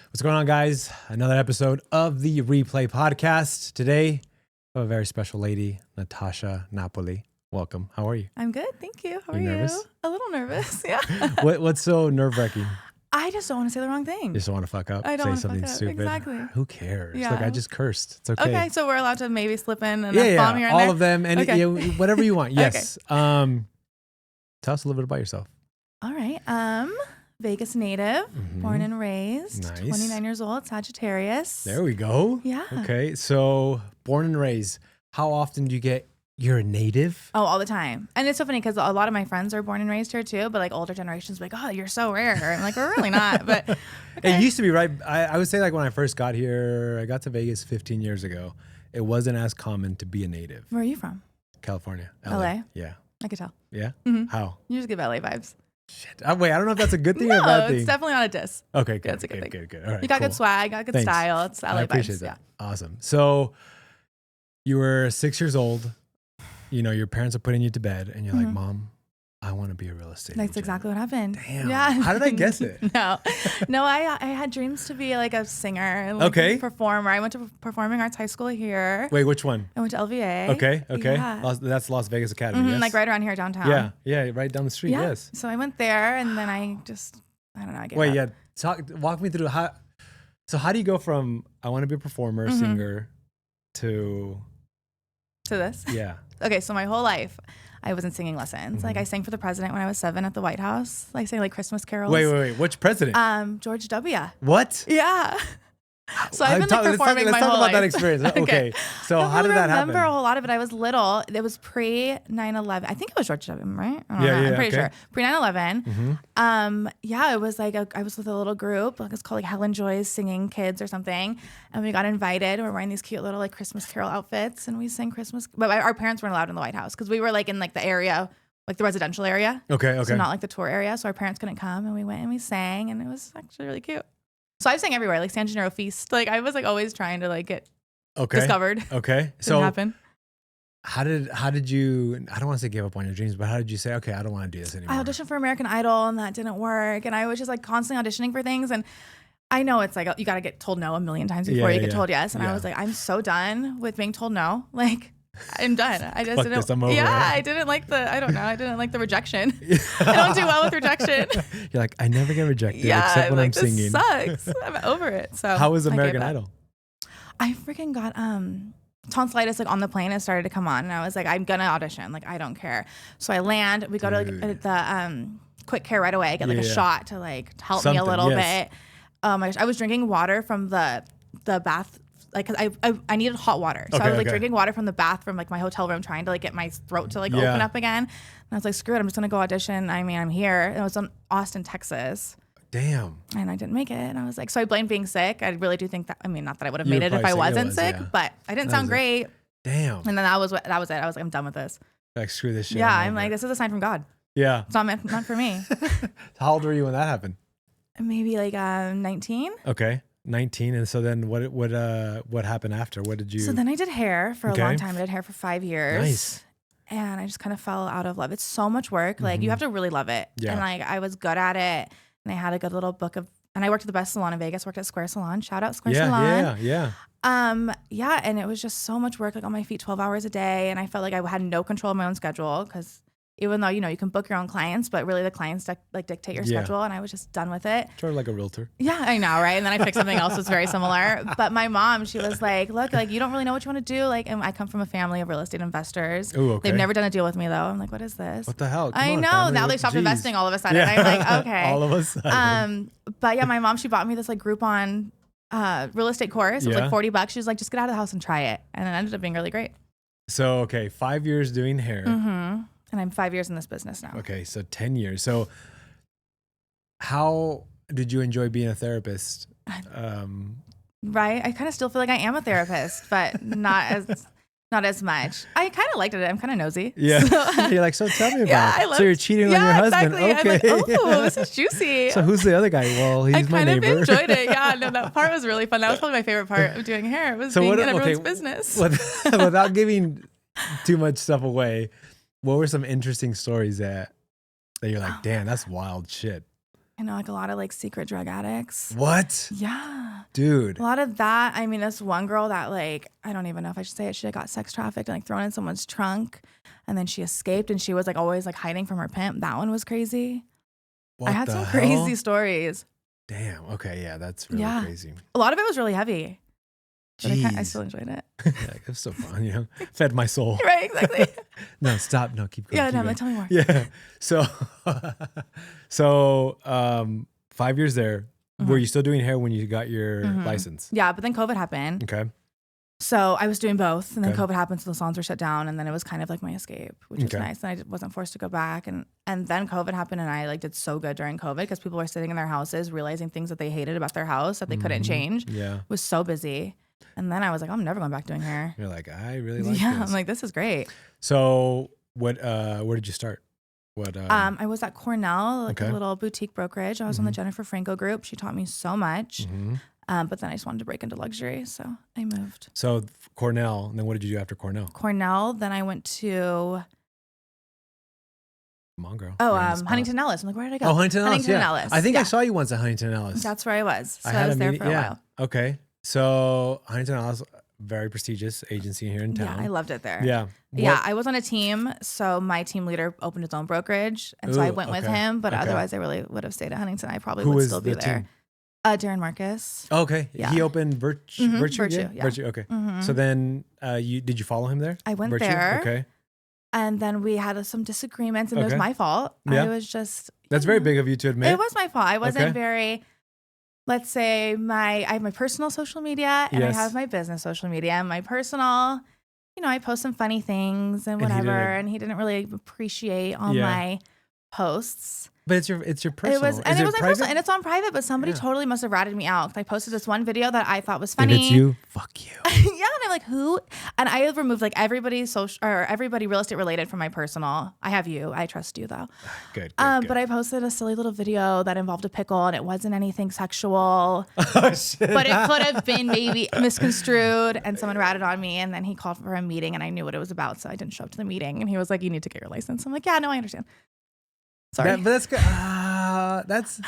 What's going on, guys? Another episode of the Replay Podcast. Today, we have a very special lady, Natasha Napoli. Welcome. How are you? I'm good. Thank you. How are you? Nervous? A little nervous. Yeah. What's so nerve-wracking? I just don't want to say the wrong thing. You just don't want to fuck up? I don't say want to something fuck up. stupid? Exactly. Who cares? Yeah. Look, I just cursed. It's okay. Okay, so we're allowed to maybe slip in and Yeah, bomb here and all there? of them. And Okay. whatever you want. Yes. Tell us a little bit about yourself. All right. Vegas native, born and raised, Nice. 29 years old, Sagittarius. There we go. Yeah. Okay. So, born and raised. How often do you get you're a native? Oh, all the time. And it's so funny because a lot of my friends are born and raised here too, but like older generations like, oh, you're so rare. I'm like, we're really not. But okay. It used to be, right? I would say like when I first got here, I got to Vegas 15 years ago. It wasn't as common to be a native. Where are you from? California. LA? Yeah. I could tell. Yeah? Mhm. How? You just give LA vibes. Shit. Wait, I don't know if that's a good thing or a No, bad thing. it's definitely not a diss. Okay, good. it's a good thing. Good. All right, You got cool. good swag, got good Thanks. style. It's LA I appreciate vibes. that. Awesome. So you were 6 years old. You know, your parents are putting you to bed and you're like, Mom, I want to be a real estate That's agent. exactly what happened. Damn. Yeah. How did I guess it? No, I had dreams to be like a singer and like Okay. a performer. I went to performing arts high school here. Wait, which one? I went to LVA. Okay. Yeah. That's Las Vegas Academy. Yes? Like right around here downtown. Yeah, right down the street. Yeah. Yes. So I went there and then I don't know. I gave up. Walk me through how. So how do you go from I want to be a performer, singer, to To this. yeah? Okay, so my whole life I was in singing lessons. Like I sang for the president when I was 7 at the White House. Like sang like Christmas carols. Wait. Which president? George W. What? Yeah. So I've been like performing let's my talk whole about life. that experience. Okay. So how did that happen? I remember a whole lot of it. I was little. It was pre 9/11. I think it was George W. Right? I don't know. I'm pretty sure. Pre 9/11. Yeah, it was like I was with a little group. Like it's called like Helen Joy's Singing Kids or something. And we got invited. We're wearing these cute little like Christmas Carol outfits, and we sang Christmas. But our parents weren't allowed in the White House because we were like in like the area, like the residential area. Okay. So not like the tour area. So our parents couldn't come, and we went and we sang, and it was actually really cute. So I sang everywhere, like San Gennaro Feast. Like I was like always trying to like get discovered. Okay. Didn't happen. How did you? I don't want to say give up on your dreams, but how did you say, okay, I don't want to do this anymore? I auditioned for American Idol, and that didn't work. And I was just like constantly auditioning for things. And I know it's like you got to get told no a million times before you get told yes. And I was like, I'm so done with being told no. Like I'm done. I just Fuck this, I'm over it. I didn't like the rejection. I don't do well with rejection. You're like, I never get rejected except when I'm this singing. Sucks. I'm over it. So How was I gave American up. Idol? I freaking got tonsillitis like on the plane. It started to come on, and I was like, I'm gonna audition. Like I don't care. So I land. We go to like the quick care right away. I get like a shot to like help me a little bit. Oh my gosh, I was drinking water from the bath. Like, cause I needed hot water. So I was like drinking water from the bath from like my hotel room, trying to like get my throat to like open up again. And I was like, screw it, I'm just gonna go audition. I mean, I'm here. And it was in Austin, Texas. Damn. And I didn't make it. And I was like, so I blamed being sick. I really do think that, I mean, not that I would have made it if I wasn't sick, but I didn't sound great. Damn. And then that was it. I was like, I'm done with this. Like, screw this shit. Yeah, I'm like, this is a sign from God. Yeah. It's not meant for me. How old were you when that happened? Maybe like 19. Okay. 19. And so then what happened after? What did you? So then I did hair for a long time. I did hair for 5 years. Nice. And I just kind of fell out of love. It's so much work. Like you have to really love it. Yeah. And like I was good at it. And I had a good little book of, and I worked at the best salon in Vegas, worked at Square Salon. Shout out Square Salon. Yeah. Yeah. And it was just so much work, like on my feet 12 hours a day. And I felt like I had no control of my own schedule because even though, you know, you can book your own clients, but really the clients like dictate your schedule. And I was just done with it. Sort of like a realtor. Yeah, I know, right? And then I picked something else that's very similar. But my mom, she was like, look, like you don't really know what you want to do. Like, and I come from a family of real estate investors. Ooh, okay. They've never done a deal with me though. I'm like, what is this? What the hell? Come I on, know. family. Now they stopped Jeez. investing all of a sudden. I'm like, okay. All of a sudden. But yeah, my mom, she bought me this like Groupon real estate course. It was like $40. She was like, just get out of the house and try it. And it ended up being really great. So, okay, 5 years doing hair. And I'm 5 years in this business now. Okay, so 10 years. So how did you enjoy being a therapist? Right? I kind of still feel like I am a therapist, but not as much. I kind of liked it. I'm kind of nosy. Yeah. So, You're like, so tell me about it. So you're cheating on your husband. Exactly. Okay. I'm like, oh, this is juicy. So who's the other guy? Well, he's my neighbor. I kind of enjoyed it. Yeah, no, that part was really fun. That was probably my favorite part of doing hair, was being in everyone's business. Without giving too much stuff away, what were some interesting stories that you're like, damn, that's wild shit? I know, like a lot of like secret drug addicts. What? Yeah. Dude. A lot of that. I mean, this one girl that like, I don't even know if I should say it. She got sex trafficked and like thrown in someone's trunk, and then she escaped, and she was like always like hiding from her pimp. That one was crazy. What I had the some hell? crazy stories. Damn. Okay. Yeah, that's really crazy. A lot of it was really heavy. But I still enjoyed it. Yeah, it was so fun, you know. Fed my soul. Right, exactly. No, stop. No, keep going. Yeah, keep no, going. like, tell me more. Yeah. So 5 years there. Were you still doing hair when you got your license? Yeah, but then COVID happened. Okay. So I was doing both, and then Okay. COVID happened, so the salons were shut down, and then it was kind of like my escape, which was Okay. nice. And I wasn't forced to go back, and then COVID happened, and I like did so good during COVID because people were sitting in their houses realizing things that they hated about their house that they couldn't change. Yeah. Was so busy, and then I was like, I'm never going back doing hair. You're like, I really like Yeah, this. I'm like, this is great. So what? Where did you start? What? I was at Cornell, like Okay. a little boutique brokerage. I was on the Jennifer Franco group. She taught me so much. But then I just wanted to break into luxury, so I moved. So Cornell, and then what did you do after Cornell? Cornell, then I went to Come on, girl. Oh, You're on the spot. Huntington Ellis. I'm like, where did I go? Oh, Huntington Ellis. Huntington Yeah. Ellis. I think yeah. I saw you once at Huntington Ellis. That's where I was. So I, had was a there meeting- for a yeah. while. Okay. So Huntington Ellis, very prestigious agency here in town. Yeah, I loved it there. Yeah. Yeah, I was on a team, so my team leader opened his own brokerage, and so I Ooh, went with okay. him. But Okay. otherwise, I really would have stayed at Huntington. I probably Who would was still be the there. team? Darren Marcus. Okay. Yeah. He opened Virtue. Virtue, Yeah? yeah. Virtue. Okay. Mhm. So then, did you follow him there? I went Virtue? there. Okay. And then we had some disagreements, and it was Okay. my fault. Yeah. I was just. That's very big of you to admit. It was my fault. I wasn't Okay. very. Let's say I have my personal social media, and Yes. I have my business social media. And my personal, I post some funny things and And he whatever. didn't- And he didn't really appreciate all Yeah. my posts. But it's your personal. It was, and Is it was my private? personal, and it's on private. But somebody Yeah. totally must have ratted me out. I posted this one video that I thought was If funny. it's you, fuck you. Yeah, and I'm like, who? And I have removed like everybody's social or everybody real estate related from my personal. I have you. I trust you though. Good. But I posted a silly little video that involved a pickle, and it wasn't anything sexual. Oh shit. But it could have been maybe misconstrued, and someone ratted on me, and then he called for a meeting, and I knew what it was about, so I didn't show up to the meeting. And he was like, "You need to get your license." I'm like, "Yeah, no, I understand." Sorry, But that's good. That's.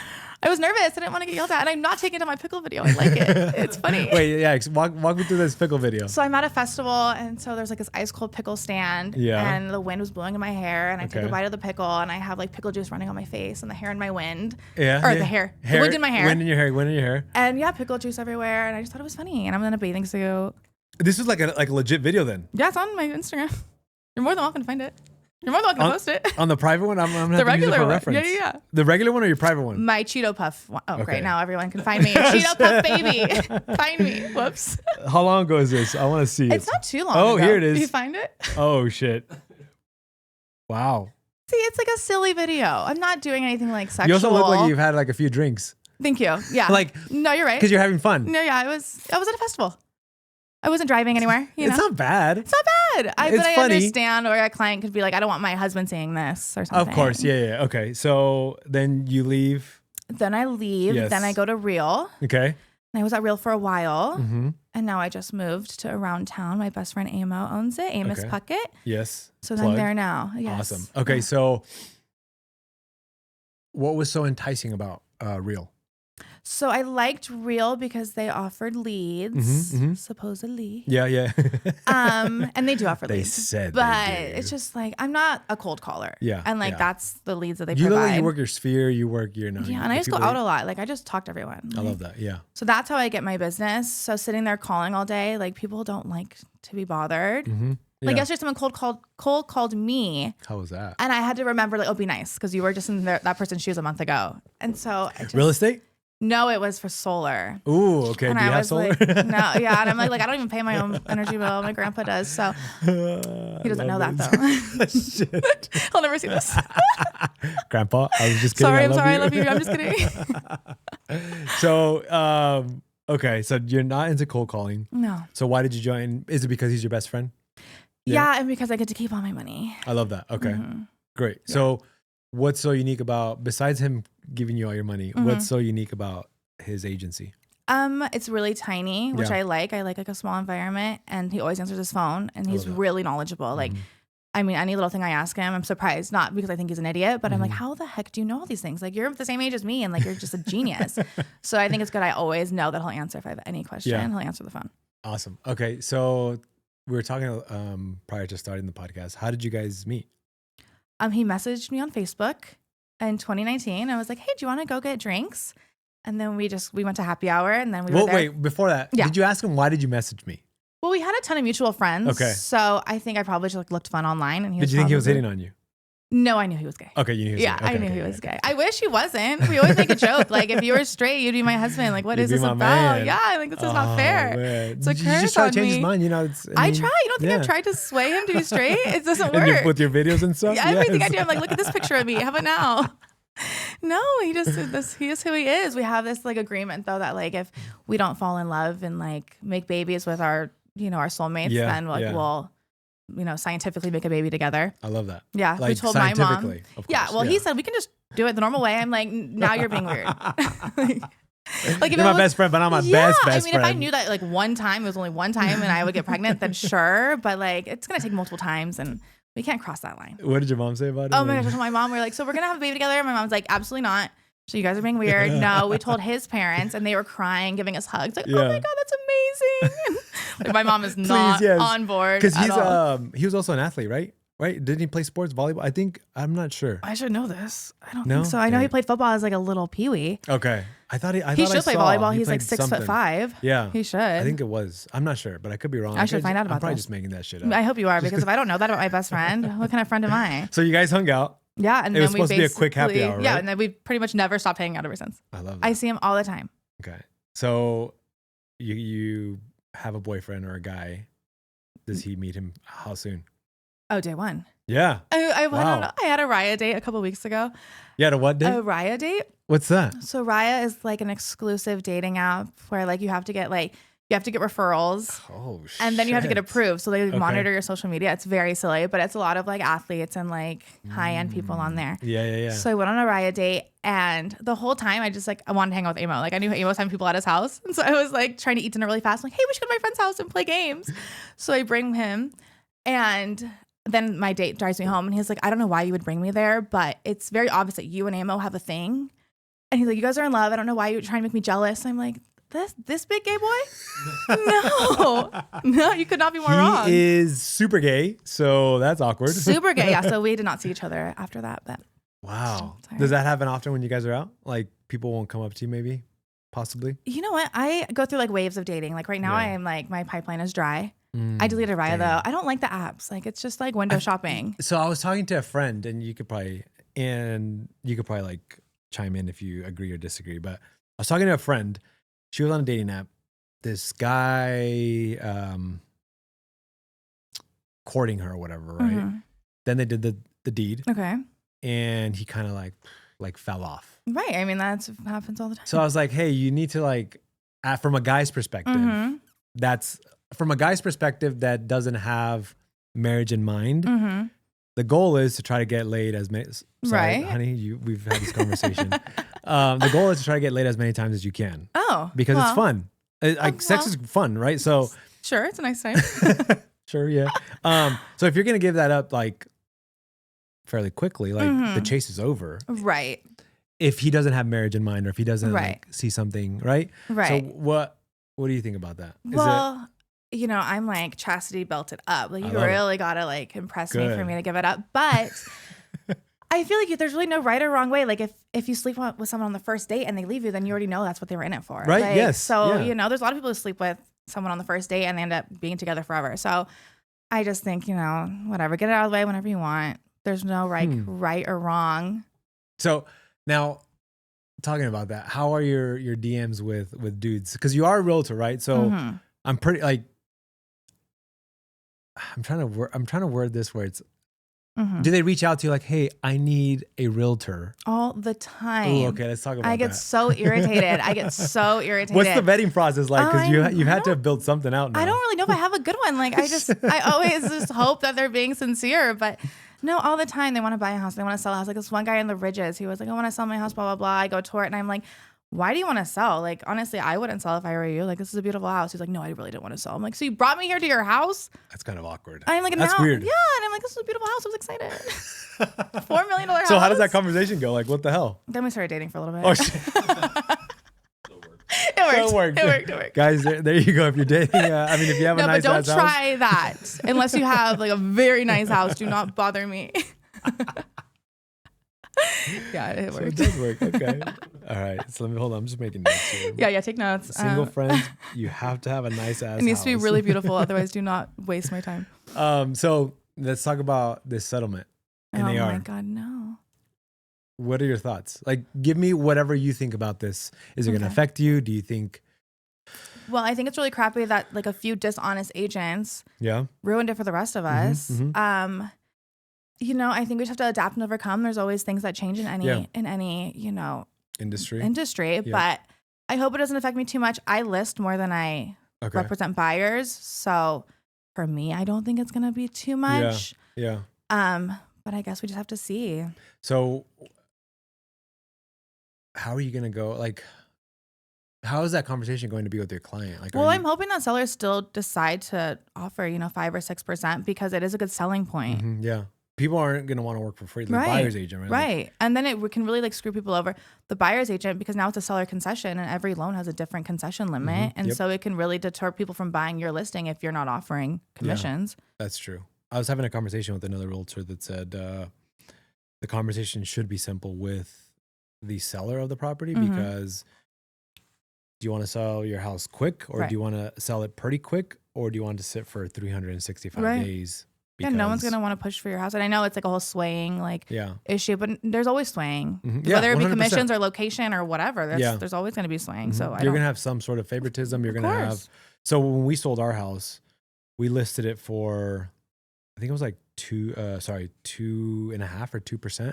I was nervous. I didn't want to get yelled at, and I'm not taking it to my pickle video. I like it. It's funny. Wait, yeah. Walk me through this pickle video. So I'm at a festival, and so there's like this ice cold pickle stand, Yeah. and the wind was blowing in my hair, and I take Okay. a bite of the pickle, and I have like pickle juice running on my face, and the hair in my wind, Yeah. or yeah. the hair, the wind in my hair, Wind in your hair. Wind in your hair. and yeah, pickle juice everywhere, and I just thought it was funny, and I'm in a bathing suit. This was like a legit video then. Yeah, it's on my Instagram. You're more than welcome to find it. You're more than welcome to post it. On the private one, I'm gonna The have to use it regular for one. reference. Yeah. The regular one or your private one? My Cheeto Puff one. Oh, Okay. great. Now everyone can find me. Cheeto Puff baby. Find me. Whoops. How long ago is this? I want to see It's it. not too long Oh, ago. here it is. Did you find it? Oh shit! Wow. See, it's like a silly video. I'm not doing anything like sexual. You also look like you've had like a few drinks. Thank you. Yeah. Like, no, you're right. because you're having fun. No, yeah, I was at a festival. I wasn't driving anywhere. You know? It's not bad. It's not bad. It's but I funny. understand, or a client could be like, I don't want my husband seeing this or something. Of course, yeah. Okay, so then you leave. Then I leave. Yes. Then I go to Real. Okay. And I was at Real for a while. Mm-hmm. And now I just moved to Around Town. My best friend Amo owns it, Amos Okay. Puckett. Yes. So Plug. I'm there now. Yes. Awesome. Okay, Yeah. so what was so enticing about Real? So I liked Real because they offered leads, Mhm, mhm. supposedly. Yeah. And they do offer They leads. said they but do. it's just like I'm not a cold caller. Yeah, And like yeah. that's the leads that they You look provide. like you work your sphere. You work your. Yeah, and I just go out a lot. Like I just talk to everyone. I Like, love that. Yeah. So that's how I get my business. So sitting there calling all day, like people don't like to be bothered. Mm-hmm. Like yesterday, someone cold called me, How was that? and I had to remember like, oh, be nice because you were just in that person's shoes a month ago. And so I just, Real estate? No, it was for solar. Ooh, okay. And Do you I have was solar? like, no, yeah. And I'm like, I don't even pay my own energy bill. My grandpa does. So he doesn't know that though. Shit. He'll never see this. Grandpa, I was just kidding. Sorry, I'm sorry. I love you. I'm just kidding. So, okay. So you're not into cold calling. No. So why did you join? Is it because he's your best friend? Yeah, and because I get to keep all my money. I love that. Okay. Mhm. Great. So what's so unique about, besides him giving you all your money, Mm-hmm. what's so unique about his agency? It's really tiny, which Yeah. I like. I like a small environment, and he always answers his phone, and he's love that. really knowledgeable. Like I mean, any little thing I ask him, I'm surprised. Not because I think he's an idiot, but I'm like, Mhm. how the heck do you know all these things? Like, you're the same age as me, and like, you're just a genius. So I think it's good. I always know that he'll answer if I have any question. Yeah. He'll answer the phone. Awesome. Okay, so we were talking prior to starting the podcast. How did you guys meet? He messaged me on Facebook in 2019. I was like, hey, do you want to go get drinks? And then we went to happy hour, and then we were there. Wait, before that, Yeah. did you ask him why did you message me? Well, we had a ton of mutual friends. Okay. So I think I probably just like looked fun online. And Did you think he was hitting on you? No, I knew he was gay. Okay, you knew he was Yeah, gay. Okay, I knew okay, he was okay. gay. I wish he wasn't. We always make a joke. Like, if you were straight, you'd be my husband. Like, what You'd is be this my about? man. Yeah, I think this is not fair. Man. It's a You curse just try to on change his me. mind. You know, I try. You don't think I've tried to sway him to be straight? It doesn't And work. with your videos and stuff? Yeah, everything Yes. I do, I'm like, look at this picture of me. How about now? No, he is who he is. We have this like agreement though that like if we don't fall in love and like make babies with our our soulmates, Yeah, then like yeah. we'll scientifically make a baby together. I love that. Yeah, Like, we told my mom. scientifically, of Yeah, course, well, he said we can just do it the normal way. I'm like, now you're being weird. Like, if You're it my was- best friend, but I'm my yeah, best I mean, friend. if I knew that like one time, it was only one time and I would get pregnant, then sure. But like, it's going to take multiple times and we can't cross that line. What did your mom say about it? Oh my gosh, I told my mom, we're like, so we're going to have a baby together? My mom's like, absolutely not. So you guys are being weird. No, we told his parents and they were crying, giving us hugs. Like, oh Yeah. my God, that's amazing. Like, my mom is not yes. on board. Because at all. he was also an athlete, right? Right? Didn't he play sports, volleyball? I'm not sure. I should know this. I don't No? think so. I know he Okay. played football as like a little peewee. Okay. I thought He I should play saw volleyball. he He's like played something. 6'5". Yeah. He should. I think it was. I'm not sure, but I could be wrong. I should find out I'm about probably this. just making that shit up. I hope you are, because if I don't know that about my best friend, what kind of friend am I? So you guys hung out. Yeah, and It then was we supposed to be a quick happy basically- hour, Yeah, right? and then we pretty much never stopped hanging out ever since. I love that. I see him all the time. Okay. So you have a boyfriend or a guy. Does he meet him how soon? Oh, day one. Yeah. I went Wow. on. I had a Raya date a couple weeks ago. You had a what date? A Raya date. What's that? So Raya is like an exclusive dating app where like you have to get referrals. Oh shit. And then you have to get approved. So they Okay. monitor your social media. It's very silly, but it's a lot of like athletes and like high-end people on there. Yeah. So I went on a Raya date, and the whole time I wanted to hang out with Amo. Like, I knew Amo was having people at his house. And so I was like trying to eat dinner really fast. I'm like, hey, we should go to my friend's house and play games. So I bring him, and then my date drives me home, and he's like, I don't know why you would bring me there, but it's very obvious that you and Amo have a thing. And he's like, you guys are in love. I don't know why you're trying to make me jealous. I'm like, this big gay boy? No, you could not be more wrong. He is super gay, so that's awkward. Super gay. Yeah, so we did not see each other after that. But Wow. Sorry. Does that happen often when you guys are out? Like people won't come up to you maybe? Possibly? you know what? I go through like waves of dating. Like right now, Yeah. I am like, my pipeline is dry. I deleted Raya damn. though. I don't like the apps. Like it's just like window shopping. So I was talking to a friend, and you could probably like chime in if you agree or disagree. But I was talking to a friend. She was on a dating app. This guy courting her or whatever, right? Mhm. Then they did the deed, Okay. and he kind of like fell off. Right. I mean, that's happens all the time. So I was like, hey, you need to like, from a guy's perspective, Mhm. that's from a guy's perspective that doesn't have marriage in mind. Mm-hmm. The goal is to try to get laid as many. Sorry, Right. honey, we've had this conversation. The goal is to try to get laid as many times as you can Oh. because well, it's fun. Like sex well. is fun, right? So Sure, it's a nice time. sure, yeah. So if you're gonna give that up like fairly quickly, like the Mhm. chase is over. Right. If he doesn't have marriage in mind, or if he doesn't Right. like, see something, right? Right. So what do you think about that? Is Well, I'm like chastity belted up. Like I you love it. really gotta like impress me for Good. me to give it up. But I feel like there's really no right or wrong way. Like if you sleep with someone on the first date and they leave you, then you already know that's what they were in it for. Right, Like, yes, So, yeah. there's a lot of people who sleep with someone on the first date and they end up being together forever. So I just think, whatever, get it out of the way whenever you want. There's no right or wrong. So now talking about that, how are your DMs with dudes? Because you are a realtor, right? So Mhm. I'm pretty like I'm trying to word this where it's Mhm. do they reach out to you like, hey, I need a realtor? All the time. Oh, okay, let's talk about I get that. so irritated. I get so irritated. What's the vetting process like? Because I you've had to don't- build something out now. I don't really know if I have a good one. Like I always just hope that they're being sincere, but no, all the time they want to buy a house. They want to sell a house. Like this one guy in the Ridges, he was like, I want to sell my house, blah, blah, blah. I go tour it and I'm like, why do you want to sell? Like, honestly, I wouldn't sell if I were you. Like, this is a beautiful house. He's like, no, I really didn't want to sell. I'm like, so you brought me here to your house? That's kind of awkward. I'm like, that's now, weird. yeah. And I'm like, this is a beautiful house. I was excited. $4 million house. So how does that conversation go? Like, what the hell? Then we started dating for a little bit. Oh, shit. It worked. Guys, there you go. If you're dating, I mean, if you have a nice but house. don't try that unless you have like a very nice house. Do not bother me. Yeah, it So worked. it does work. Okay. All right. So let me hold on. I'm just making notes here. Yeah, take notes. Single friends, you have to have a nice ass. It needs to be really beautiful. Otherwise, do not waste my time. So let's talk about this settlement. Oh my God, no. What are your thoughts? Like, give me whatever you think about this. Is it going to affect you? Do you think? Well, I think it's really crappy that like a few dishonest agents ruined it for the rest of us. You know, I think we just have to adapt and overcome. There's always things that change in any, you know, industry. But I hope it doesn't affect me too much. I list more than I represent buyers. So for me, I don't think it's going to be too much. Yeah. But I guess we just have to see. So how are you going to go? Like, how is that conversation going to be with your client? Like, well, I'm hoping that sellers still decide to offer, you know, 5 or 6% because it is a good selling point. Yeah. People aren't going to want to work for free. The buyer's agent, right? Right. Like, and then we can really like screw people over. The buyer's agent, because now it's a seller concession and every loan has a different concession limit. And so it can really deter people from buying your listing if you're not offering commissions. Yeah, that's true. I was having a conversation with another realtor that said the conversation should be simple with the seller of the property because do you want to sell your house quick or do you want to sell it pretty quick or do you want to sit for 365 days? Yeah, no one's going to want to push for your house. And I know it's like a whole swaying issue, but there's always swaying. Whether it be 100%. Commissions or location or whatever, there's always going to be swaying. So you're going to have some sort of favoritism. You're going to have. So when we sold our house, we listed it for, I think it was like 2.5 or 2%.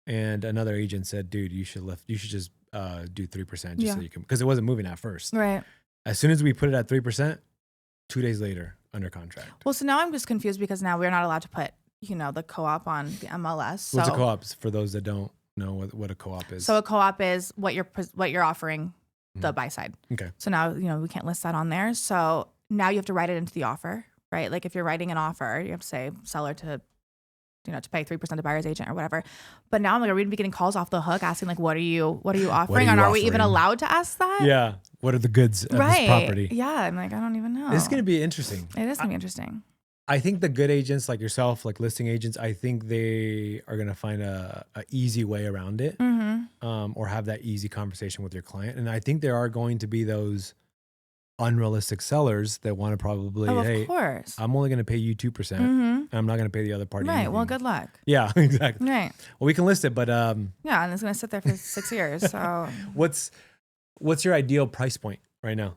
And another agent said, dude, you should just do 3% just so you can, because it wasn't moving at first. Right. As soon as we put it at 3%, 2 days later, under contract. Well, so now I'm just confused because now we're not allowed to put, you know, the co-op on the MLS. What's a co-op? For those that don't know what a co-op is. So a co-op is what you're offering the buy side. Okay. So now, you know, we can't list that on there. So now you have to write it into the offer, right? Like if you're writing an offer, you have to say seller to, you know, to pay 3% to buyer's agent or whatever. But now I'm like, are we gonna be getting calls off the hook asking like, what are you offering? And are we even allowed to ask that? Yeah. What are the goods of this property? Yeah. I'm like, I don't even know. This is going to be interesting. It is going to be interesting. I think the good agents like yourself, like listing agents, I think they are going to find a easy way around it or have that easy conversation with your client. And I think there are going to be those unrealistic sellers that want to probably, hey, of course. I'm only going to pay you 2%. And I'm not going to pay the other party. Right. Anything. Well, good luck. Yeah, exactly. Right. Well, we can list it, but yeah, and it's going to sit there for 6 years. So what's your ideal price point right now?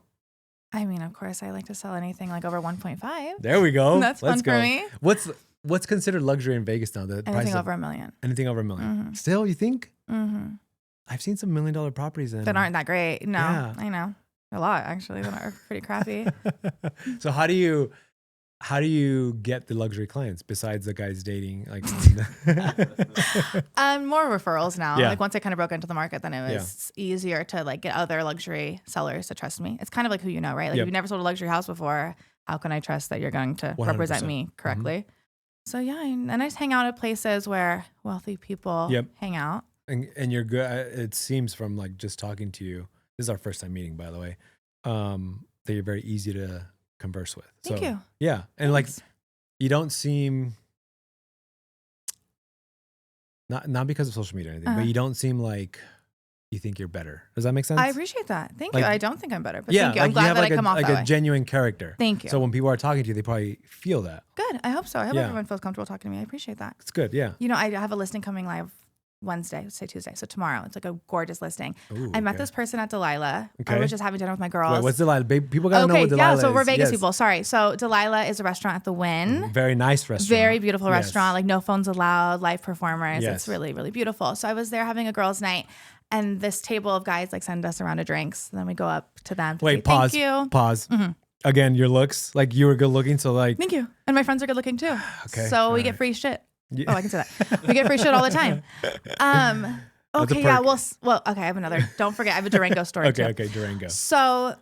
I mean, of course, I like to sell anything like over 1.5. There we go. That's fun for me. What's considered luxury in Vegas now? Anything over $1 million. Anything over $1 million. Still, you think? I've seen some $1 million properties that aren't that great. No, yeah. I know a lot actually that are pretty crappy. So how do you get the luxury clients besides the guys dating? Like more referrals now. Yeah. Like once I kind of broke into the market, then it was easier to like get other luxury sellers to trust me. It's kind of like who you know, right? Like if you've never sold a luxury house before, how can I trust that you're going to 100%. Represent me correctly? So yeah, and I just hang out at places where wealthy people hang out. And you're good. It seems from like just talking to you. This is our first time meeting, by the way. That you're very easy to converse with. Thank you. Yeah, and Thanks. like you don't seem not because of social media or anything, but you don't seem like you think you're better. Does that make sense? I appreciate that. Thank you. I don't think I'm better, but yeah, thank you. Like I'm glad that I come off like that a way. genuine character. Thank you. So when people are talking to you, they probably feel that. Good. I hope so. I hope everyone feels comfortable talking to me. I appreciate that. It's good. Yeah. You know, I have a listing coming live Wednesday, let's say Tuesday. So tomorrow, it's like a gorgeous listing. Ooh, I met this person at Delilah. I was just having dinner with my girls. Wait, what's Delilah? People gotta know what Delilah is. So we're Vegas people. Sorry. So Delilah is a restaurant at the Wynn. Very nice restaurant. Very beautiful restaurant. Like no phones allowed, live performers. It's really, really beautiful. So I was there having a girls' night, and this table of guys like send us a round of drinks. And then we go up to them. To say, pause. Thank you. Pause. Again, your looks, like you were good looking. So like. Thank you. And my friends are good looking too. Okay. So we get free shit. Yeah. Oh, I can say that. We get free shit all the time. Okay, yeah. Well, okay. I have another. Don't forget, I have a Durango story too. Okay, Durango. So,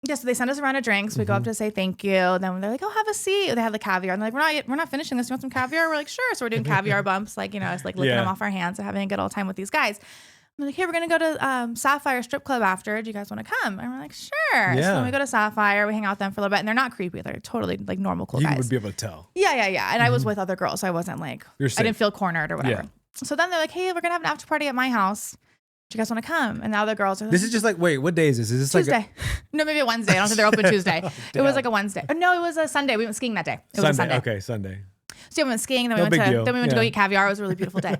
yeah, so they send us a round of drinks. We go up to say thank you. Then they're like, "Oh, have a seat." They have the caviar. And they're like, "We're not finishing this. You want some caviar?" We're like, "Sure." So we're doing caviar bumps, like it's like licking them off our hands and having a good old time with these guys. I'm like, "Hey, we're gonna go to Sapphire Strip Club after. Do you guys want to come?" And we're like, "Sure." Yeah. So then we go to Sapphire. We hang out with them for a little bit, and they're not creepy. They're totally like normal, cool guys. You would be able to tell. Yeah. And I was with other girls, so I wasn't like I didn't feel cornered or whatever. Yeah. So then they're like, "Hey, we're gonna have an after party at my house. Do you guys want to come?" And now the girls are like, this is just like, wait, what day is this? Is this Tuesday? like No, maybe a Wednesday. I don't think they're open Tuesday. It was like a Wednesday. Oh, no, it was a Sunday. We went skiing that day. It was a Sunday. Okay, Sunday. So we went skiing, then we went to go eat caviar. It was a really beautiful day.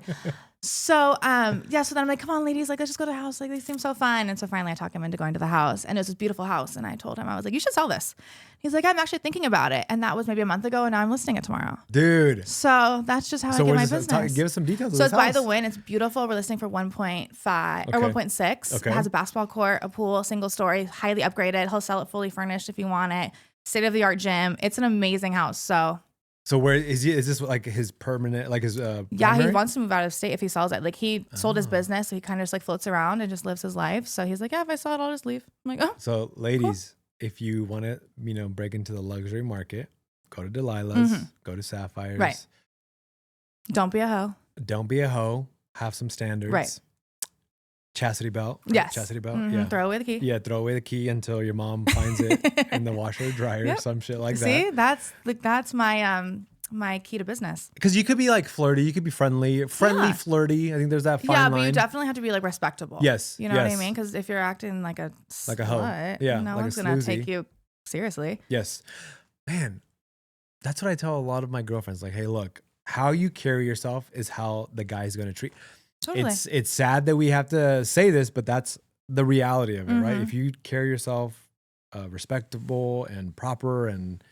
So so then I'm like, "Come on, ladies, like let's just go to the house. Like they seem so fun." And so finally I talked him into going to the house, and it was this beautiful house. And I told him, I was like, "You should sell this." He's like, "I'm actually thinking about it." And that was maybe a month ago, and now I'm listing it tomorrow. Dude. So that's just how I get my business. Give us some details. So it's by the Wind. It's beautiful. We're listing for 1.5 or 1.6. Okay. It has a basketball court, a pool, single story, highly upgraded. He'll sell it fully furnished if you want it. State of the art gym. It's an amazing house. So where is he? Is this like his permanent, like his yeah, primary? he wants to move out of state if he sells it. Like he sold his business, so he kind of just like floats around and just lives his life. So he's like, "Yeah, if I sell it, I'll just leave." I'm like, "Oh." So ladies, if you want to, break into the luxury market, go to Delilah's, go to Sapphire's. Right. Don't be a hoe. Don't be a hoe. Have some standards. Right. Chastity belt. Yes. Chastity belt. Mm-hmm. Yeah. Throw away the key. Yeah. Throw away the key until your mom finds it in the washer or dryer, some shit like that. See, that's my my key to business. Because you could be like flirty, you could be friendly, flirty. I think there's that fine line. Yeah, but you definitely have to be like respectable. Yes. You know what I mean? Because if you're acting like a hoe, no like one's gonna take you seriously. Yes. Man, that's what I tell a lot of my girlfriends. Like, hey, look, how you carry yourself is how the guy's gonna treat. Totally. It's sad that we have to say this, but that's the reality of it, right? If you carry yourself respectable and proper and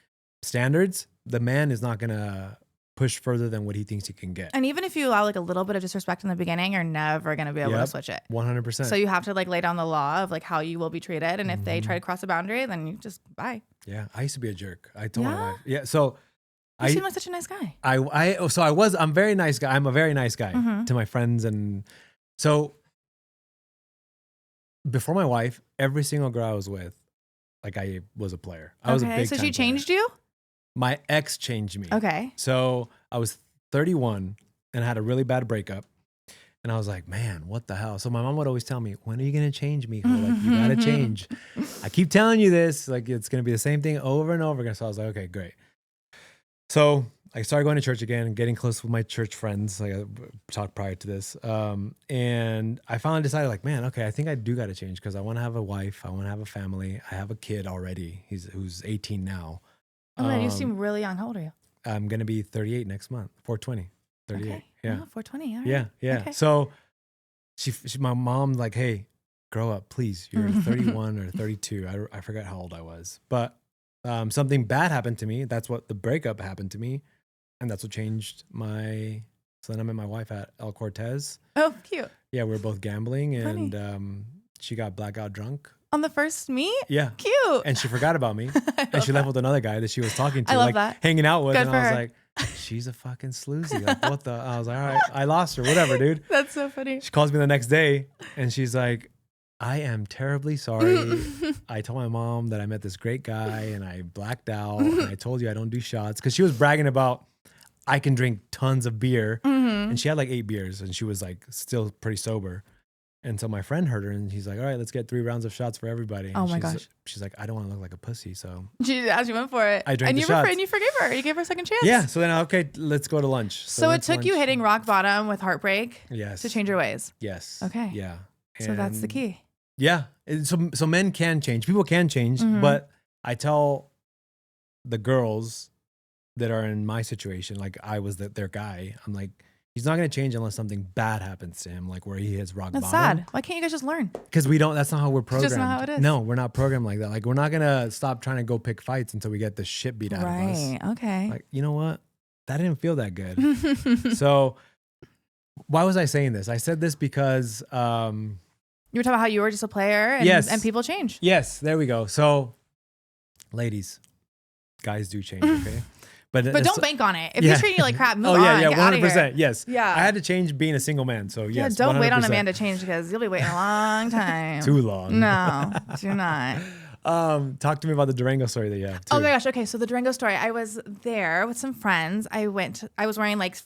standards, the man is not gonna push further than what he thinks he can get. And even if you allow like a little bit of disrespect in the beginning, you're never gonna be able to switch it. 100%. So you have to like lay down the law of like how you will be treated, and if they try to cross a boundary, then you just bye. Yeah, I used to be a jerk. I told my wife. Yeah, so you seem like such a nice guy. I'm a very nice guy. I'm a very nice guy to my friends. And so before my wife, every single girl I was with, like I was a player. I was a big so time she changed you? My ex changed me. Okay. So I was 31 and I had a really bad breakup. And I was like, man, what the hell? So my mom would always tell me, when are you going to change me? Like, you got to change. I keep telling you this. Like, it's going to be the same thing over and over again. So I was like, okay, great. So I started going to church again, getting close with my church friends. Like I talked prior to this. And I finally decided like, man, okay, I think I do got to change because I want to have a wife. I want to have a family. I have a kid already. Who's 18 now. Oh man, you seem really young. How old are you? I'm going to be 38 next month, 420, 38. Okay. Yeah. Oh, 420. All right. Yeah. Okay. So my mom like, hey, grow up, please. You're 31 or 32. I forgot how old I was, but something bad happened to me. That's what the breakup happened to me. And that's what changed so then I met my wife at El Cortez. Oh, cute. Yeah. We were both gambling and she got blackout drunk. On the first meet? Yeah. Cute. And she forgot about me. And she left with another guy that she was talking to, I love like that. hanging out with. Good and for I was her. like, she's a fucking sloozy. Like, what the? I was like, all right, I lost her. Whatever, dude. That's so funny. She calls me the next day and she's like, I am terribly sorry. I told my mom that I met this great guy and I blacked out. And I told you I don't do shots. Because she was bragging about I can drink tons of beer. And she had like 8 beers and she was like still pretty sober. And so my friend heard her and he's like, all right, let's get 3 rounds of shots for everybody. Oh and my gosh. She's like, I don't want to look like a pussy. So She went for it. I drank and the you shots. And you forgave her. You gave her a second chance. Yeah. So then, okay, let's go to lunch. So it took you lunch. hitting rock bottom with heartbreak Yes. to change your ways. Yes. Okay. Yeah. So that's the And key. Yeah. So men can change. People can change. But I tell the girls that are in my situation, like I was their guy, I'm like, he's not going to change unless something bad happens to him, like where he hits rock That's bottom. sad. Why can't you guys just learn? Because that's not how we're programmed. just not how it is. No, we're not programmed like that. Like we're not going to stop trying to go pick fights until we get the shit beat out of us. Right. Okay. Like, you know what? That didn't feel that good. So why was I saying this? I said this because you were talking about how you were just a player and, Yes. and people change. yes, there we go. So ladies, guys do change, okay? But don't bank on it. If he's treating you like crap, move on. Yeah, get out of 100%. here. Yes. Yeah. I had to change being a single man. So yes. Don't 100%. wait on a man to change because you'll be waiting a long time. Too long. No, do not. Talk to me about the Durango story that you have too. Oh my gosh. Okay. So the Durango story, I was there with some friends. I was wearing like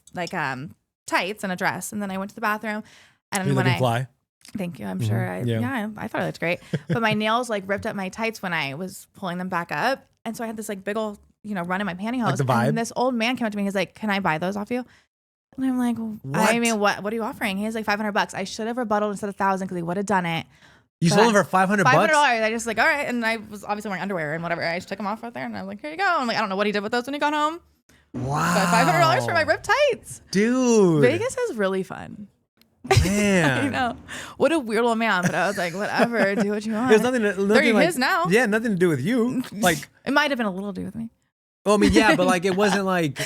tights and a dress. And then I went to the bathroom and You're when looking fly. Thank you. I'm sure. I thought it looked great. But my nails like ripped up my tights when I was pulling them back up. And so I had this like big old, run in my pantyhose. Like the vibe? And this old man came up to me. He's like, "Can I buy those off you?" And I'm like, what? I mean, what are you offering? He's like $500. I should have rebutted and said 1,000 because he would have done it. You sold them for $500? $500. I just like, all right. And I was obviously wearing underwear and whatever. I just took them off right there and I was like, here you go. I'm like, I don't know what he did with those when he got home. Wow. But $500 for my ripped tights. Dude. Vegas is really fun. Man. I know. What a weird little man. But I was like, whatever, do what you want. There's nothing They're like, his now. Yeah, nothing to do with you. Like, it might have been a little to do with me. well, I mean, yeah, but like, it wasn't like.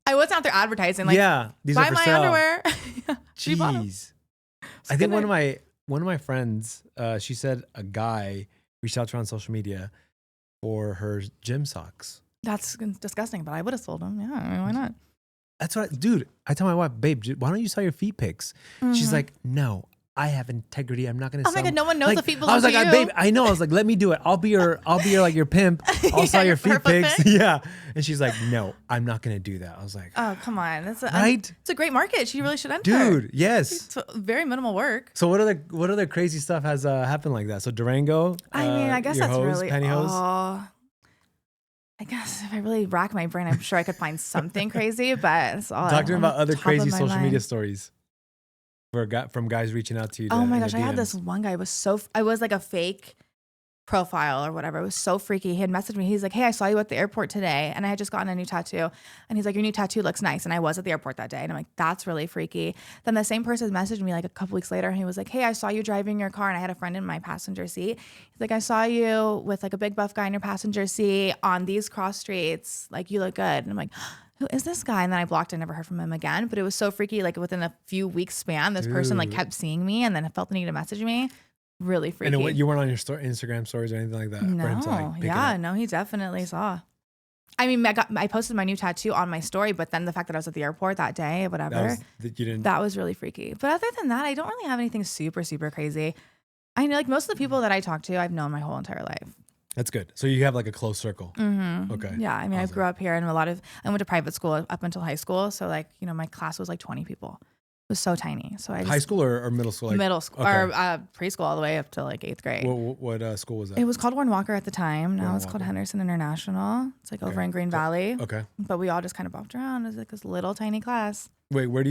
I wasn't out there advertising. Like, yeah, these buy are for my sale. underwear. Jeez. I think one of my friends, she said a guy reached out to her on social media for her gym socks. That's disgusting, but I would have sold them. Yeah, I mean, why not? That's what, dude. I tell my wife, babe, why don't you sell your feet pics? She's like, no, I have integrity. I'm not gonna. Oh my god, no one knows like, the feet belong I was like, to you. babe, I know. I was like, let me do it. I'll be your like your pimp. I'll sell your feet pics. Yeah. And she's like, no, I'm not gonna do that. I was like, oh come on, right? It's a great market. She really should enter. Dude, yes. It's very minimal work. So what other crazy stuff has happened like that? So Durango. I mean, I guess your that's hose, really pantyhose. Oh, I guess if I really rack my brain, I'm sure I could find something crazy. But it's all Talk to me about other crazy social mind. media stories. From guys reaching out to you. Oh my gosh, I had this one guy. I was like a fake profile or whatever. It was so freaky. He had messaged me. He's like, "Hey, I saw you at the airport today, and I had just gotten a new tattoo." And he's like, "Your new tattoo looks nice." And I was at the airport that day, and I'm like, "That's really freaky." Then the same person messaged me like a couple weeks later, and he was like, "Hey, I saw you driving your car, and I had a friend in my passenger seat." He's like, "I saw you with like a big buff guy in your passenger seat on these cross streets. Like, you look good." And I'm like, who is this guy? And then I blocked and never heard from him again. But it was so freaky. Like within a few weeks span, this person like kept seeing me and then felt the need to message me. Really freaky. And you weren't on your Instagram stories or anything like that? No. For him to, like, pick it up? No, he definitely saw. I mean, I posted my new tattoo on my story, but then the fact that I was at the airport that day, whatever, that was really freaky. But other than that, I don't really have anything super, super crazy. I know like most of the people that I talk to, I've known my whole entire life. That's good. So you have like a close circle. Mm-hmm. Okay. Yeah. I mean, I grew up here and I went to private school up until high school. So like, my class was like 20 people. It was so tiny. So I high school or middle school? Like, middle school or preschool all the way up to like 8th grade. What school was that? It was called Warren Walker at the time. Now it's called Henderson International. It's like over in Green Valley. Okay. But we all just kind of bopped around. It was like this little tiny class. Wait, where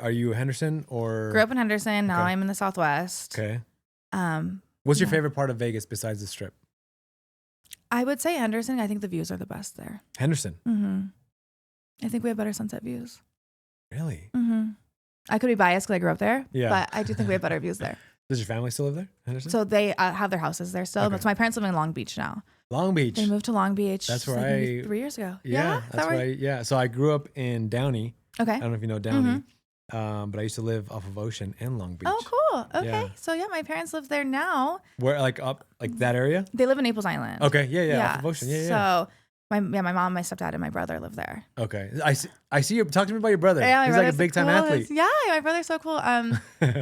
are you, Henderson or? Grew up in Henderson. Now I'm in the Southwest. Okay. What's your favorite part of Vegas besides the Strip? I would say Henderson. I think the views are the best there. Henderson? Mm-hmm. I think we have better sunset views. Really? Mm-hmm. I could be biased because I grew up there, yeah. but I do think we have better views there. Does your family still live there, Henderson? So they have their houses there still. But my parents live in Long Beach now. Long Beach. They moved to Long Beach. That's where maybe 3 years ago. Yeah, that's right. Yeah. So I grew up in Downey. Okay. I don't know if you know Downey, but I used to live off of Ocean in Long Beach. Oh, cool. Okay. Yeah. So my parents live there now. Where like up like that area? They live in Naples Island. Okay. Yeah. Off of Ocean. Yeah. So my mom, my stepdad, and my brother live there. Okay. I see you. Talk to me about your brother. Yeah, he's like a big time athlete. Yeah, my brother's so cool.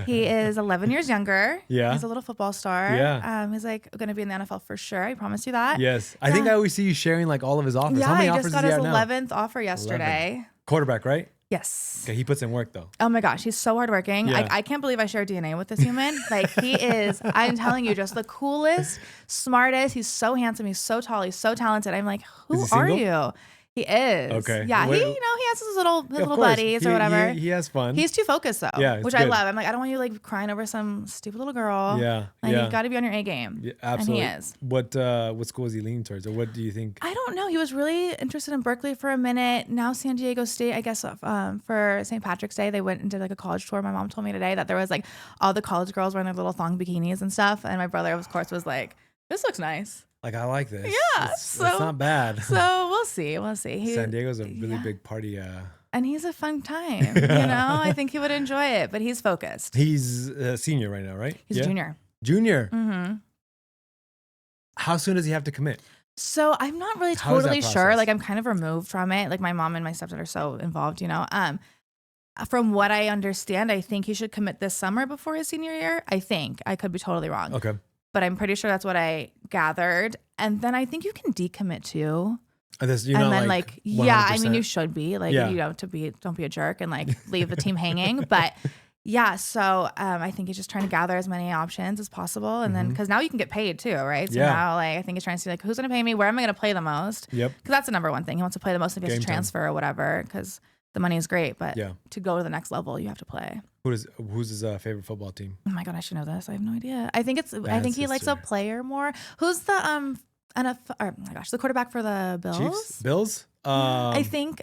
He is 11 years younger. Yeah. He's a little football star. Yeah. He's like going to be in the NFL for sure. I promise you that. Yes. I think I always see you sharing like all of his offers. Yeah, How many he offers just got does his he have now? 11th offer yesterday. Quarterback, right? Yes. Okay, he puts in work though. Oh my gosh, he's so hardworking. Yeah. I can't believe I share DNA with this human. Like he is, I'm telling you, just the coolest, smartest. He's so handsome. He's so tall. He's so talented. I'm like, who are you? He is. Okay. Yeah. He has his little buddies or whatever. He has fun. He's too focused though. Yeah, which I love. I'm like, I don't want you like crying over some stupid little girl. Yeah. Like you got to be on your A game. Yeah, absolutely. And he is. What school is he leaning towards, or what do you think? I don't know. He was really interested in Berkeley for a minute. Now San Diego State, I guess, for St. Patrick's Day, they went and did like a college tour. My mom told me today that there was like all the college girls wearing their little thong bikinis and stuff. And my brother, of course, was like, "This looks nice." Like, I like this. Yeah. It's not bad. So we'll see. San Diego's a really big party. And he's a fun time. I think he would enjoy it, but he's focused. He's a senior right now, right? He's a junior. Junior. Mm-hmm. How soon does he have to commit? So I'm not really How is that totally sure. process? Like I'm kind of removed from it. Like my mom and my stepdad are so involved, you know. From what I understand, I think he should commit this summer before his senior year. I think. I could be totally wrong. Okay. But I'm pretty sure that's what I gathered. And then I think you can decommit too. And then yeah, I mean you should be like, you know, don't be a jerk and like leave the team hanging. But yeah, so I think he's just trying to gather as many options as possible. And then because now you can get paid too, right? So now like I think he's trying to see like who's gonna pay me, where am I gonna play the most? Yep. Because that's the number one thing. He wants to play the most if he has to transfer or whatever, because the money is great, but to go to the next level, you have to play. Who's his favorite football team? Oh my God, I should know this. I have no idea. I think he likes a player more. Who's the NFL, oh my gosh, the quarterback for the Bills? Chiefs? Bills? I think.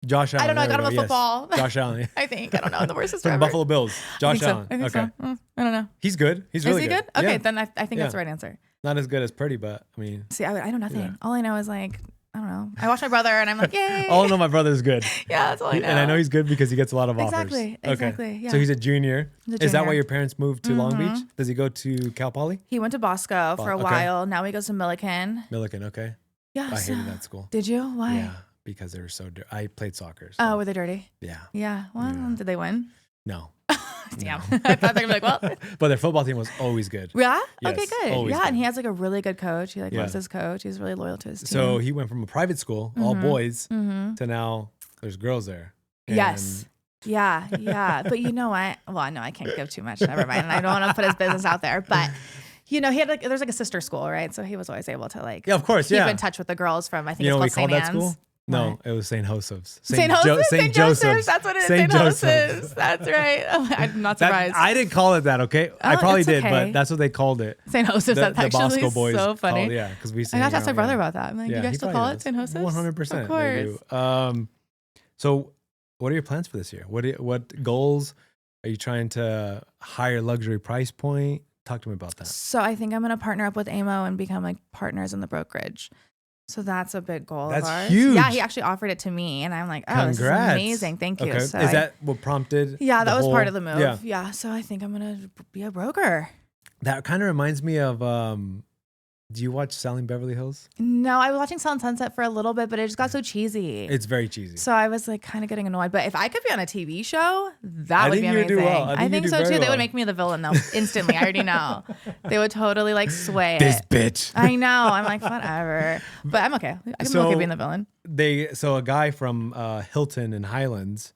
Josh Allen. I don't know. I got him a football. Yes. Josh Allen. I think. I don't know. The worst is from Buffalo Bills. Josh Allen. I think so. I don't know. He's good. He's really good. Is he good? Okay, then I think that's the right answer. Not as good as Purdy, but I mean. See, I know nothing. Yeah. All I know is like, I don't know. I watch my brother and I'm like, yay. All I know my brother's good. Yeah, that's all I know. And I know he's good because he gets a lot of offers. Exactly. Yeah. So he's a junior. Is that why your parents moved to Long Beach? Does he go to Cal Poly? He went to Bosco for a while. Now he goes to Millikan. Millikan, okay. Yeah. I hated that school. Did you? Why? Yeah, because they were so dirty. I played soccer. So. Oh, were they dirty? Yeah. Yeah. Well, did they win? No. Damn. No. I thought they were like, well. But their football team was always good. Yeah? Yes, okay, good. Yeah, good. And he has like a really good coach. He loves his coach. He's really loyal to his team. So he went from a private school, all boys, to now there's girls there. And yes. Yeah. But you know what? Well, no, I can't give too much. Never mind. And I don't want to put his business out there. But you know, he had like there's like a sister school, right? So he was always able to like of course, keep in touch with the girls from I think you know it's called St. Anne's. School? No, it was St. Joseph's. St. Joseph's? St. Joseph's. That's what it is. St. Joseph's. That's right. I'm not surprised. I didn't call it that, okay? I probably did, okay. but that's what they called it. St. Joseph's. That's the actually Bosco boys so funny. because we. I got to ask my brother about that. I'm like, you guys still call it St. Joseph's? 100%. Of course. So, what are your plans for this year? What goals are you trying to higher luxury price point? Talk to me about that. So I think I'm going to partner up with AMO and become like partners in the brokerage. So that's a big goal of ours. That's huge. Yeah, he actually offered it to me, and I'm like, oh, Congrats. this is amazing. Thank you. Okay. So is that what prompted? Yeah, that was part of the move. Yeah. Yeah. So I think I'm going to be a broker. That kind of reminds me of, do you watch Selling Beverly Hills? No, I was watching Selling Sunset for a little bit, but it just got so cheesy. It's very cheesy. So I was like kind of getting annoyed. But if I could be on a TV show, that would be amazing. Do well. I think so too. They would make me the villain though instantly. I already know. They would totally like sway this it. bitch. I know. I'm like, whatever. But I'm okay. I can be okay being the villain. So a guy from Hilton and Highlands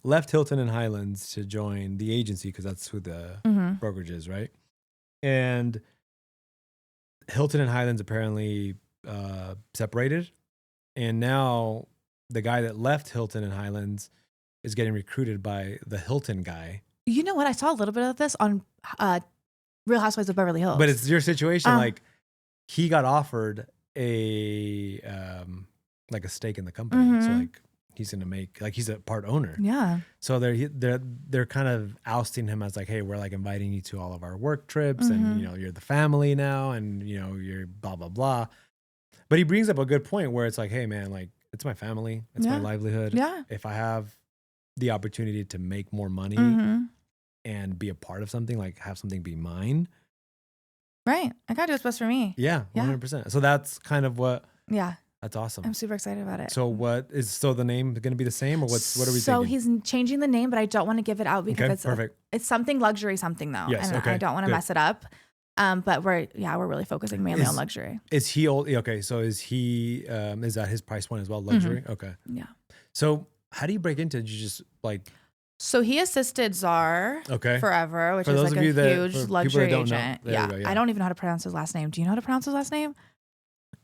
left Hilton and Highlands to join the agency because that's who the brokerage is, right? And Hilton and Highlands apparently separated, and now the guy that left Hilton and Highlands is getting recruited by the Hilton guy. You know what? I saw a little bit of this on Real Housewives of Beverly Hills. But it's your situation. Like he got offered a like a stake in the company, so like he's gonna make like he's a part owner. Yeah. So they're kind of ousting him as like, hey, we're like inviting you to all of our work trips, and you know you're the family now, and you know you're blah blah blah. But he brings up a good point where it's like, hey man, like it's my family, it's my livelihood. Yeah. If I have the opportunity to make more money and be a part of something, like have something be mine. Right. I gotta do what's best for me. Yeah, 100%. So that's kind of what. Yeah. That's awesome. I'm super excited about it. So the name going to be the same, or what are we thinking? So he's changing the name, but I don't want to give it out because perfect. It's something luxury something though. Yes, and I don't want to mess it up. But we're really focusing mainly on luxury. Is he old? Okay. So is he, is that his price point as well? Luxury? Okay. Yeah. So how do you break into it? Did you just like. So he assisted Czar forever, which is like a huge luxury agent. Yeah. I don't even know how to pronounce his last name. Do you know how to pronounce his last name?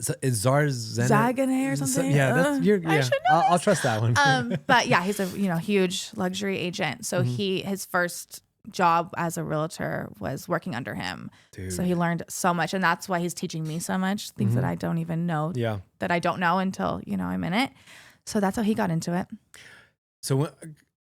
So is Czar Zagane or something? I'll trust that one. But yeah, he's a huge luxury agent. So his first job as a realtor was working under him. Dude. So he learned so much, and that's why he's teaching me so much things that I don't even know. Yeah, that I don't know until I'm in it. So that's how he got into it. So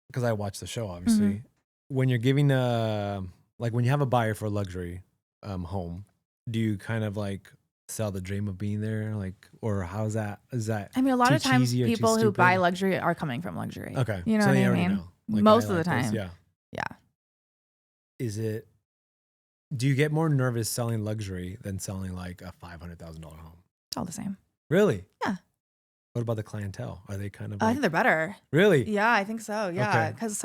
because I watched the show, obviously, when you're giving like when you have a buyer for a luxury home, do you kind of like sell the dream of being there, like, or how's that? Is that? I mean, a lot of times people who buy luxury are coming from luxury. Okay, you know what I mean. Like, most of the time, yeah. Yeah. Do you get more nervous selling luxury than selling like a $500,000 home? It's all the same. Really? Yeah. What about the clientele? Are they kind of I like, think they're better. really? Yeah, I think so. Yeah. Because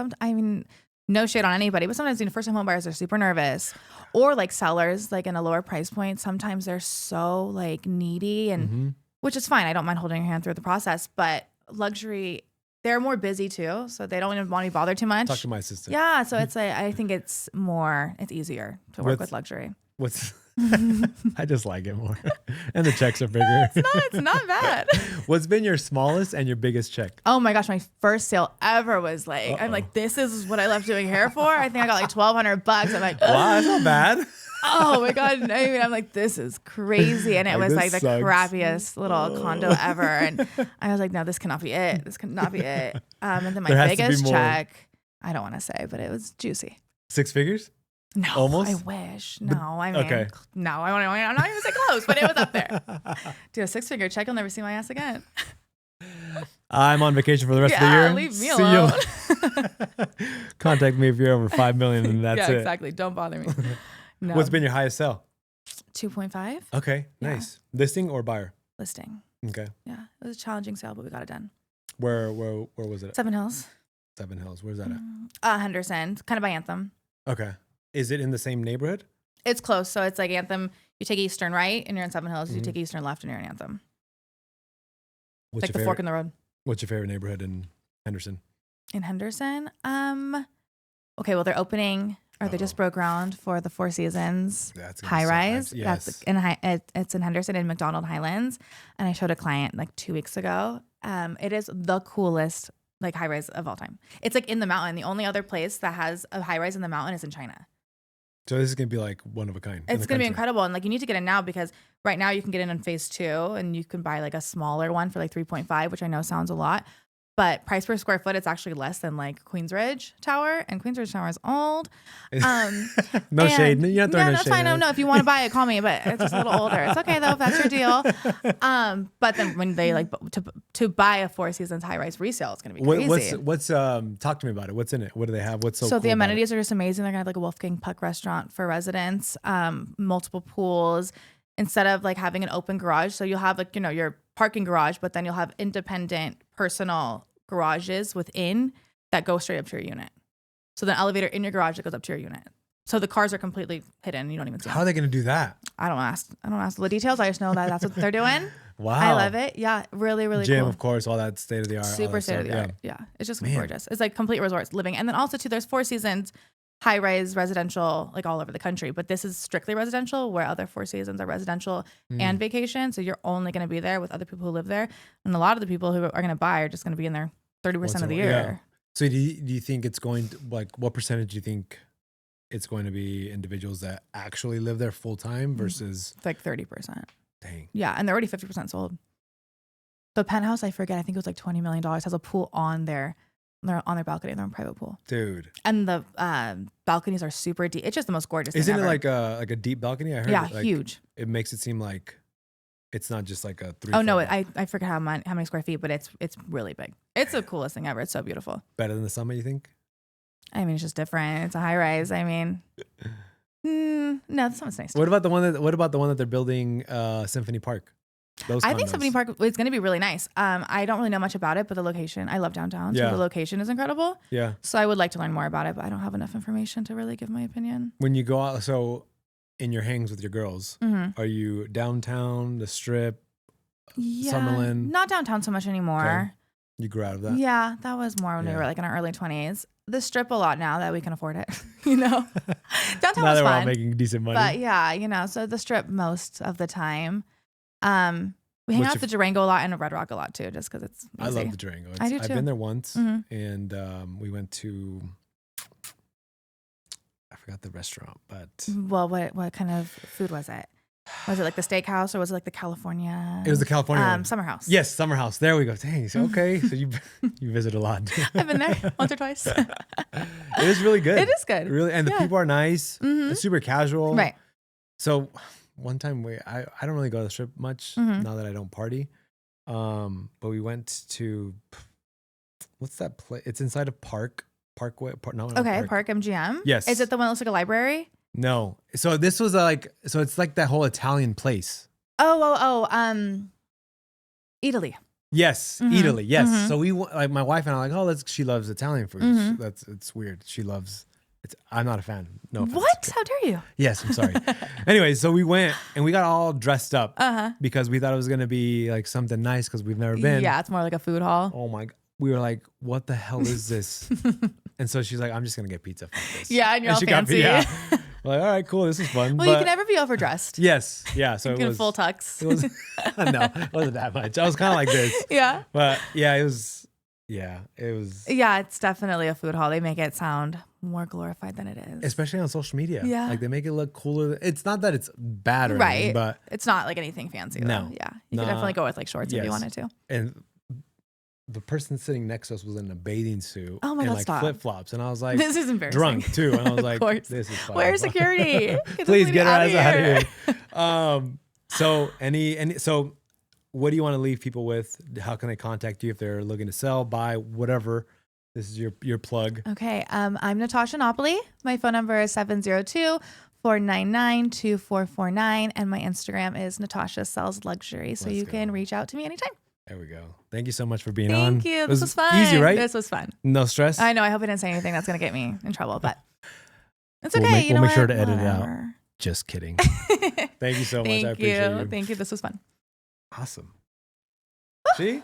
no shade on anybody, but sometimes first time home buyers are super nervous, or like sellers, like in a lower price point. Sometimes they're so like needy, and which is fine. I don't mind holding your hand through the process, but luxury, they're more busy too, so they don't even want to be bothered too much. Talk to my assistant. Yeah, so it's like I think it's easier to work with luxury. What's I just like it more. And the checks are bigger. It's not bad. What's been your smallest and your biggest check? Oh my gosh, my first sale ever was like, I'm like, this is what I left doing hair for. I think I got like $1,200. I'm like, wow, that's not bad. Oh my God. I mean, I'm like, this is crazy. And it was like the crappiest little condo ever. And I was like, no, this cannot be it. This cannot be it. And then my biggest check, I don't want to say, but it was juicy. 6 figures? No, almost. I wish. No, I mean, no, I'm not even say close, but it was up there. Dude, a 6-figure check, you'll never see my ass again. I'm on vacation for the rest of the year. Leave me alone. Contact me if you're over 5 million, and that's it. Yeah, exactly. Don't bother me. No. What's been your highest sell? 2.5. Okay, nice. Listing or buyer? Listing. Okay. Yeah, it was a challenging sale, but we got it done. Where was it? Seven Hills. Seven Hills. Where's that at? Henderson, kind of by Anthem. Okay. Is it in the same neighborhood? It's close. So it's like Anthem. You take Eastern right and you're in Seven Hills. You take Eastern left and you're in Anthem. What's like the fork in the road. What's your favorite neighborhood in Henderson? In Henderson? Okay, well, they're opening, or they just broke ground for the Four Seasons high rise. Yes. It's in Henderson in McDonald Highlands. And I showed a client like 2 weeks ago. It is the coolest like high rise of all time. It's like in the mountain. The only other place that has a high rise in the mountain is in China. So this is going to be like one of a kind. It's going to be incredible. And like you need to get in now because right now you can get in on phase 2 and you can buy like a smaller one for like 3.5, which I know sounds a lot. But price per square foot, it's actually less than like Queensridge Tower. And Queensridge Tower is old. No shade. You're not throwing no shade. Fine. No, if you want to buy it, call me. But it's just a little older. It's okay though if that's your deal. But then when they like to buy a Four Seasons high rise resale, it's gonna be crazy. What's talk to me about it? What's in it? What do they have? What's so cool the amenities are just amazing. They're gonna have like a Wolfgang Puck restaurant for residents, multiple pools. Instead of like having an open garage, so you'll have like your parking garage, but then you'll have independent personal garages within that go straight up to your unit. So the elevator in your garage that goes up to your unit. So the cars are completely hidden. You don't even see them. How are they going to do that? I don't ask the details. I just know that that's what they're doing. Wow. I love it. Yeah. Really, really Gym, cool. of course, all that state of the art. Super state of the art. Yeah. It's just gorgeous. It's like complete resorts living. And then also too, there's Four Seasons high rise residential like all over the country, but this is strictly residential where other Four Seasons are residential and vacation. So you're only going to be there with other people who live there. And a lot of the people who are going to buy are just going to be in there 30% of the year. Yeah. So do you think it's going to, like, what percentage do you think it's going to be individuals that actually live there full time versus it's like 30%? Dang. Yeah. And they're already 50% sold. The penthouse, I forget, I think it was like $20 million, has a pool on their balcony, their own private pool. Dude. And the balconies are super deep. It's just the most gorgeous thing Isn't ever. it like a deep balcony? I heard. Yeah, like, huge. It makes it seem like it's not just like a 3. Oh no, I forget how many square feet, but it's really big. It's the coolest thing ever. It's so beautiful. Better than the Summit, you think? I mean, it's just different. It's a high rise. I mean, no, the Summit's nice. What about the one that they're building, Symphony Park? I think Symphony Park is going to be really nice. I don't really know much about it, but the location, I love downtown. So the location is incredible. Yeah. So I would like to learn more about it, but I don't have enough information to really give my opinion. When you go out, so in your hangs with your girls, are you downtown, the Strip, Summerlin? Not downtown so much anymore. Okay. You grew out of that? Yeah, that was more when we were like in our early 20s. The Strip a lot now that we can afford it, Downtown now was that we're fun. all making decent money. But yeah, so the Strip most of the time. We hang out at the Durango a lot and Red Rock a lot too, just because it's easy. I love the Durango. I do too. I've been there once, and we went to, I forgot the restaurant, but well, what kind of food was it? Was it like the steakhouse or was it like the California? It was the California one. Summer House. Yes, Summer House. There we go. Dang. So, okay, so you visit a lot. I've been there once or twice. It is really good. It is good. Really, and the people are nice. It's super casual. Right. So one time I don't really go to the Strip much now that I don't party. But we went to, what's that place? It's inside of Parkway. Park MGM. Yes. Is it the one that looks like a library? No. So this was so it's like that whole Italian place. Italy. Yes, Italy. Yes. So like my wife and I are like, she loves Italian food. It's weird. She loves I'm not a fan. No offense. What? How dare you? Yes, I'm sorry. Anyway, so we went and we got all dressed up because we thought it was going to be like something nice because we've never been. Yeah, it's more like a food hall. Oh my God. We were like, what the hell is this? And so she's like, I'm just going to get pizza from this. Yeah, and you're all fancy. We're like, all right, cool. This is fun. Well, you can never be overdressed. Yes. Yeah. So you it was full tux. It was, no, it wasn't that much. I was kind of like this. Yeah. But yeah, it was. Yeah, it's definitely a food hall. They make it sound more glorified than it is. Especially on social media. Yeah. Like they make it look cooler. It's not that it's bad or anything, but it's not like anything fancy. No. Though. Yeah. You could definitely go with like shorts if you wanted to. And the person sitting next to us was in a bathing suit and like flip flops. And I was like, this is embarrassing. Drunk too. And I was like, this is fun. Where's security? Please get her ass out of here. So what do you want to leave people with? How can they contact you if they're looking to sell, buy, whatever? This is your plug. Okay. I'm Natasha Napoli. My phone number is 702-499-2449. And my Instagram is Natasha Sells Luxury. So you can reach out to me anytime. There we go. Thank you so much for being on. Thank you. This was fun. Easy, right? This was fun. No stress? I know. I hope I didn't say anything that's going to get me in trouble, but it's okay. We'll make sure to edit it out. Just kidding. Thank you so much. I appreciate you. Thank you. This was fun. Awesome. See?